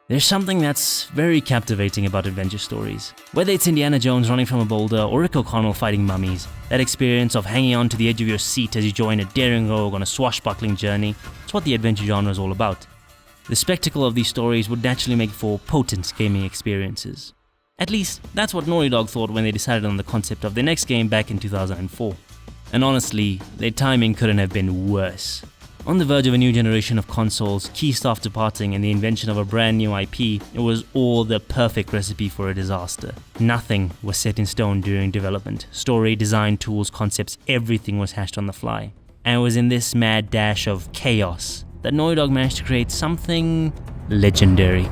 There's something that's very captivating about adventure stories. Whether it's Indiana Jones running from a boulder or Rick O'Connell fighting mummies, that experience of hanging on to the edge of your seat as you join a daring rogue on a swashbuckling journey, it's what the adventure genre is all about. The spectacle of these stories would naturally make for potent gaming experiences. At least, that's what Naughty Dog thought when they decided on the concept of their next game back in 2004. And honestly, their timing couldn't have been worse. On the verge of a new generation of consoles, key staff departing, and the invention of a brand new IP, it was all the perfect recipe for a disaster. Nothing was set in stone during development. Story, design, tools, concepts, everything was hashed on the fly. And it was in this mad dash of chaos that Naughty Dog managed to create something legendary.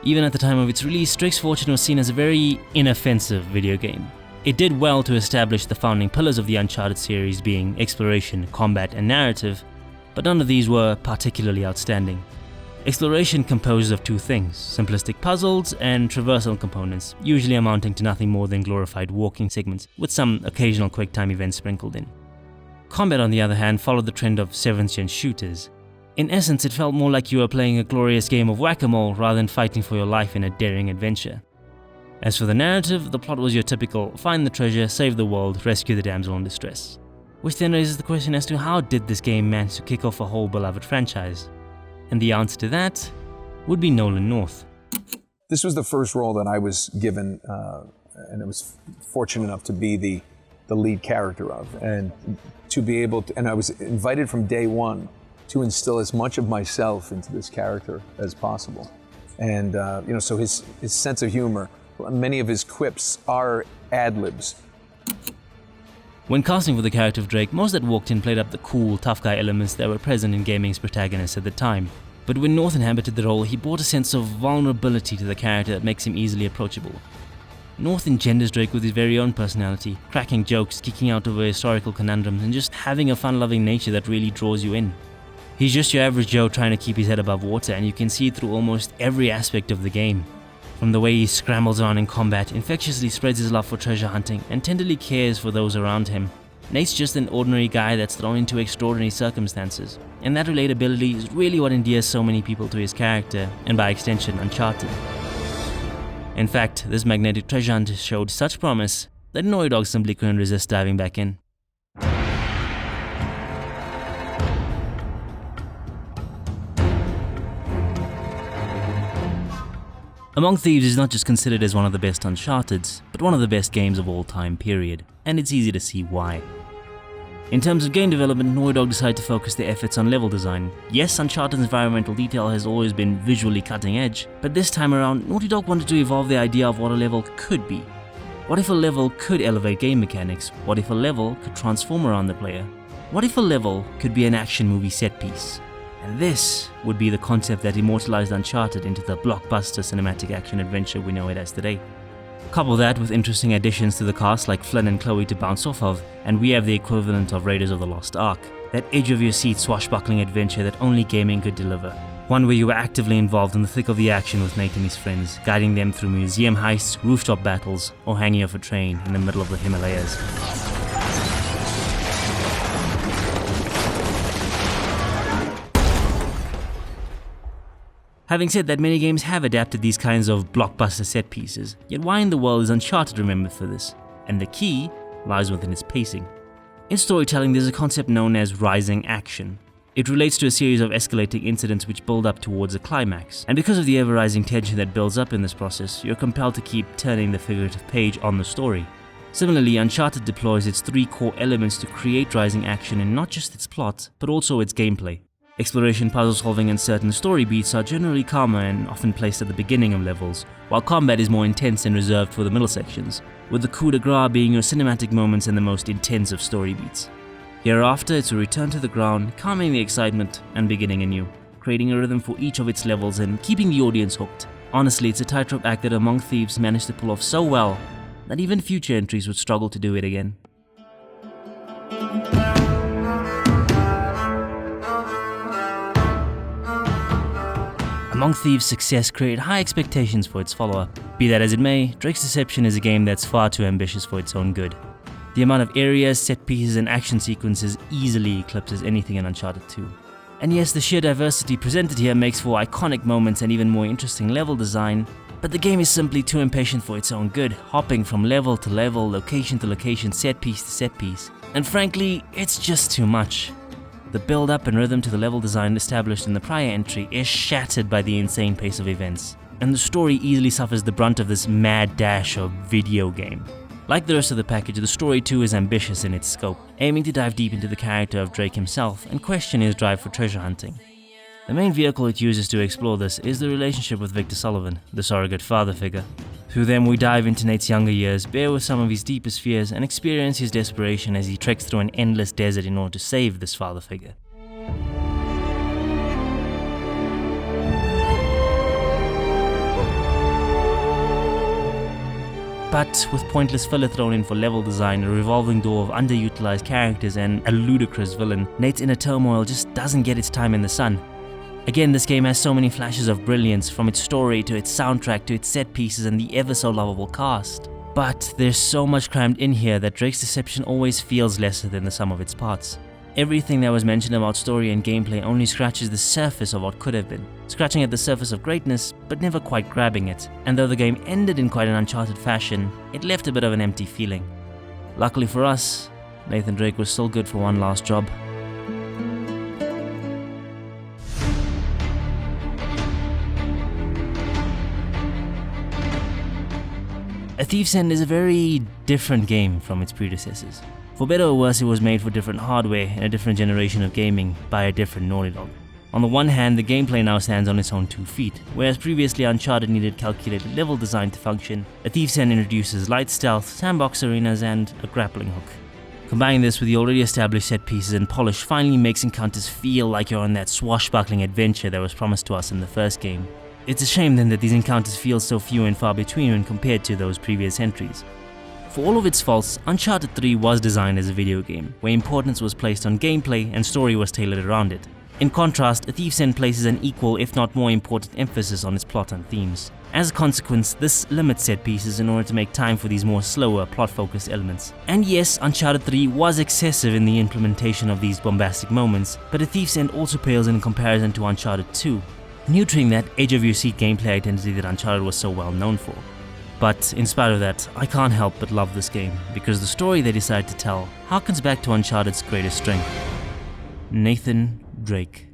Even at the time of its release, Drake's Fortune was seen as a very inoffensive video game. It did well to establish the founding pillars of the Uncharted series being exploration, combat, and narrative, but none of these were particularly outstanding. Exploration composes of two things: simplistic puzzles and traversal components, usually amounting to nothing more than glorified walking segments, with some occasional quick-time events sprinkled in. Combat, on the other hand, followed the trend of 7th-gen shooters. In essence, it felt more like you were playing a glorious game of whack-a-mole rather than fighting for your life in a daring adventure. As for the narrative, the plot was your typical find the treasure, save the world, rescue the damsel in distress. Which then raises the question as to how did this game manage to kick off a whole beloved franchise? And the answer to that would be Nolan North. This was the first role that I was given, and I was fortunate enough to be the lead character of, and to be able to, and I was invited from day one to instill as much of myself into this character as possible. And so his sense of humor, many of his quips are ad-libs. When casting for the character of Drake, most that walked in played up the cool, tough guy elements that were present in gaming's protagonists at the time. But when North inhabited the role, he brought a sense of vulnerability to the character that makes him easily approachable. North engenders Drake with his very own personality, cracking jokes, geeking out over historical conundrums, and just having a fun-loving nature that really draws you in. He's just your average Joe trying to keep his head above water, and you can see it through almost every aspect of the game. From the way he scrambles around in combat, infectiously spreads his love for treasure hunting, and tenderly cares for those around him. Nate's just an ordinary guy that's thrown into extraordinary circumstances, and that relatability is really what endears so many people to his character, and by extension, Uncharted. In fact, this magnetic treasure hunt showed such promise that Naughty Dog simply couldn't resist diving back in. Among Thieves is not just considered as one of the best Uncharted's, but one of the best games of all time, period, and it's easy to see why. In terms of game development, Naughty Dog decided to focus their efforts on level design. Yes, Uncharted's environmental detail has always been visually cutting edge, but this time around, Naughty Dog wanted to evolve the idea of what a level could be. What if a level could elevate game mechanics? What if a level could transform around the player? What if a level could be an action movie set piece? And this would be the concept that immortalized Uncharted into the blockbuster cinematic action adventure we know it as today. Couple that with interesting additions to the cast like Flynn and Chloe to bounce off of, and we have the equivalent of Raiders of the Lost Ark, that edge-of-your-seat swashbuckling adventure that only gaming could deliver. One where you were actively involved in the thick of the action with Nate and his friends, guiding them through museum heists, rooftop battles, or hanging off a train in the middle of the Himalayas. Having said that, many games have adapted these kinds of blockbuster set pieces, yet why in the world is Uncharted remembered for this? And the key lies within its pacing. In storytelling, there's a concept known as rising action. It relates to a series of escalating incidents which build up towards a climax, and because of the ever-rising tension that builds up in this process, you're compelled to keep turning the figurative page on the story. Similarly, Uncharted deploys its three core elements to create rising action in not just its plot, but also its gameplay. Exploration, puzzle solving, and certain story beats are generally calmer and often placed at the beginning of levels, while combat is more intense and reserved for the middle sections, with the coup de grace being your cinematic moments and the most intense of story beats. Hereafter, it's a return to the ground, calming the excitement and beginning anew, creating a rhythm for each of its levels and keeping the audience hooked. Honestly, it's a tightrope act that Among Thieves managed to pull off so well that even future entries would struggle to do it again. Among Thieves' success created high expectations for its follower. Be that as it may, Drake's Deception is a game that's far too ambitious for its own good. The amount of areas, set pieces, and action sequences easily eclipses anything in Uncharted 2. And yes, the sheer diversity presented here makes for iconic moments and even more interesting level design, but the game is simply too impatient for its own good, hopping from level to level, location to location, set piece to set piece. And frankly, it's just too much. The build-up and rhythm to the level design established in the prior entry is shattered by the insane pace of events, and the story easily suffers the brunt of this mad dash of video game. Like the rest of the package, the story too is ambitious in its scope, aiming to dive deep into the character of Drake himself and question his drive for treasure hunting. The main vehicle it uses to explore this is the relationship with Victor Sullivan, the surrogate father figure. Through them we dive into Nate's younger years, bear with some of his deepest fears, and experience his desperation as he treks through an endless desert in order to save this father figure. But with pointless filler thrown in for level design, a revolving door of underutilized characters, and a ludicrous villain, Nate's inner turmoil just doesn't get its time in the sun. Again, this game has so many flashes of brilliance, from its story to its soundtrack to its set pieces and the ever so lovable cast. But there's so much crammed in here that Drake's Deception always feels lesser than the sum of its parts. Everything that was mentioned about story and gameplay only scratches the surface of what could have been, scratching at the surface of greatness, but never quite grabbing it. And though the game ended in quite an Uncharted fashion, it left a bit of an empty feeling. Luckily for us, Nathan Drake was still good for one last job. A Thief's End is a very different game from its predecessors. For better or worse, it was made for different hardware in a different generation of gaming by a different Naughty Dog. On the one hand, the gameplay now stands on its own 2 feet. Whereas previously Uncharted needed calculated level design to function, A Thief's End introduces light stealth, sandbox arenas, and a grappling hook. Combining this with the already established set pieces and polish finally makes encounters feel like you're on that swashbuckling adventure that was promised to us in the first game. It's a shame then that these encounters feel so few and far between when compared to those previous entries. For all of its faults, Uncharted 3 was designed as a video game, where importance was placed on gameplay and story was tailored around it. In contrast, A Thief's End places an equal if not more important emphasis on its plot and themes. As a consequence, this limits set pieces in order to make time for these more slower, plot-focused elements. And yes, Uncharted 3 was excessive in the implementation of these bombastic moments, but A Thief's End also pales in comparison to Uncharted 2. Neutering that edge-of-your-seat gameplay identity that Uncharted was so well known for. But in spite of that, I can't help but love this game, because the story they decided to tell harkens back to Uncharted's greatest strength: Nathan Drake.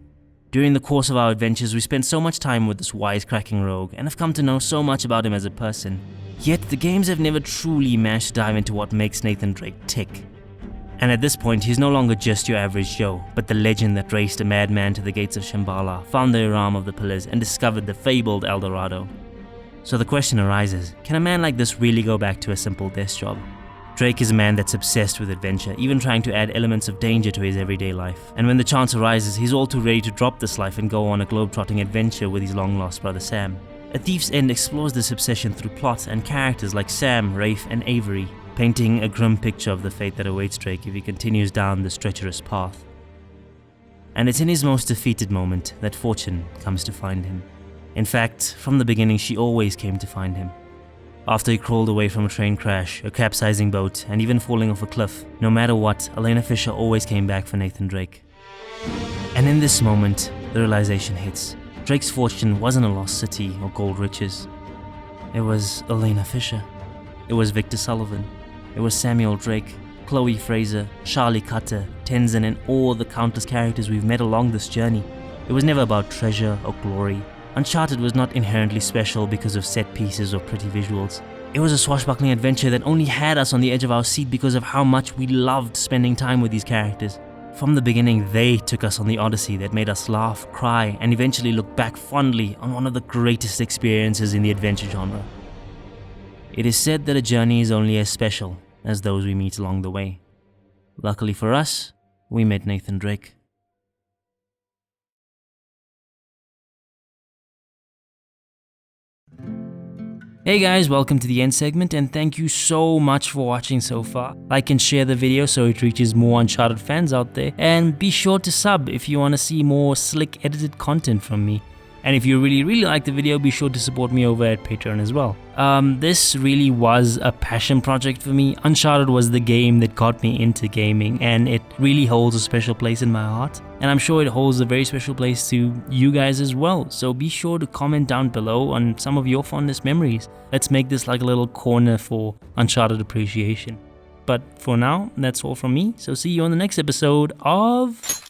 During the course of our adventures, we spent so much time with this wisecracking rogue, and have come to know so much about him as a person. Yet the games have never truly managed to dive into what makes Nathan Drake tick. And at this point, he's no longer just your average Joe, but the legend that raced a madman to the gates of Shamballa, found the Aram of the Pillars, and discovered the fabled El Dorado. So the question arises, can a man like this really go back to a simple desk job? Drake is a man that's obsessed with adventure, even trying to add elements of danger to his everyday life. And when the chance arises, he's all too ready to drop this life and go on a globe-trotting adventure with his long-lost brother Sam. A Thief's End explores this obsession through plot and characters like Sam, Rafe, and Avery, painting a grim picture of the fate that awaits Drake if he continues down this treacherous path. And it's in his most defeated moment that fortune comes to find him. In fact, from the beginning she always came to find him. After he crawled away from a train crash, a capsizing boat, and even falling off a cliff, no matter what, Elena Fisher always came back for Nathan Drake. And in this moment, the realization hits. Drake's fortune wasn't a lost city or gold riches. It was Elena Fisher. It was Victor Sullivan. It was Samuel Drake, Chloe Fraser, Charlie Cutter, Tenzin, and all the countless characters we've met along this journey. It was never about treasure or glory. Uncharted was not inherently special because of set pieces or pretty visuals. It was a swashbuckling adventure that only had us on the edge of our seat because of how much we loved spending time with these characters. From the beginning, they took us on the odyssey that made us laugh, cry, and eventually look back fondly on one of the greatest experiences in the adventure genre. It is said that a journey is only as special as those we meet along the way. Luckily for us, we met Nathan Drake. Hey guys, welcome to the end segment, and thank you so much for watching so far. Like and share the video so it reaches more Uncharted fans out there, and be sure to sub if you want to see more slick edited content from me. And if you really like the video, be sure to support me over at Patreon as well. This really was a passion project for me. Uncharted was the game that got me into gaming, and it really holds a special place in my heart. And I'm sure it holds a very special place to you guys as well. So be sure to comment down below on some of your fondest memories. Let's make this like a little corner for Uncharted appreciation. But for now, that's all from me. So see you on the next episode of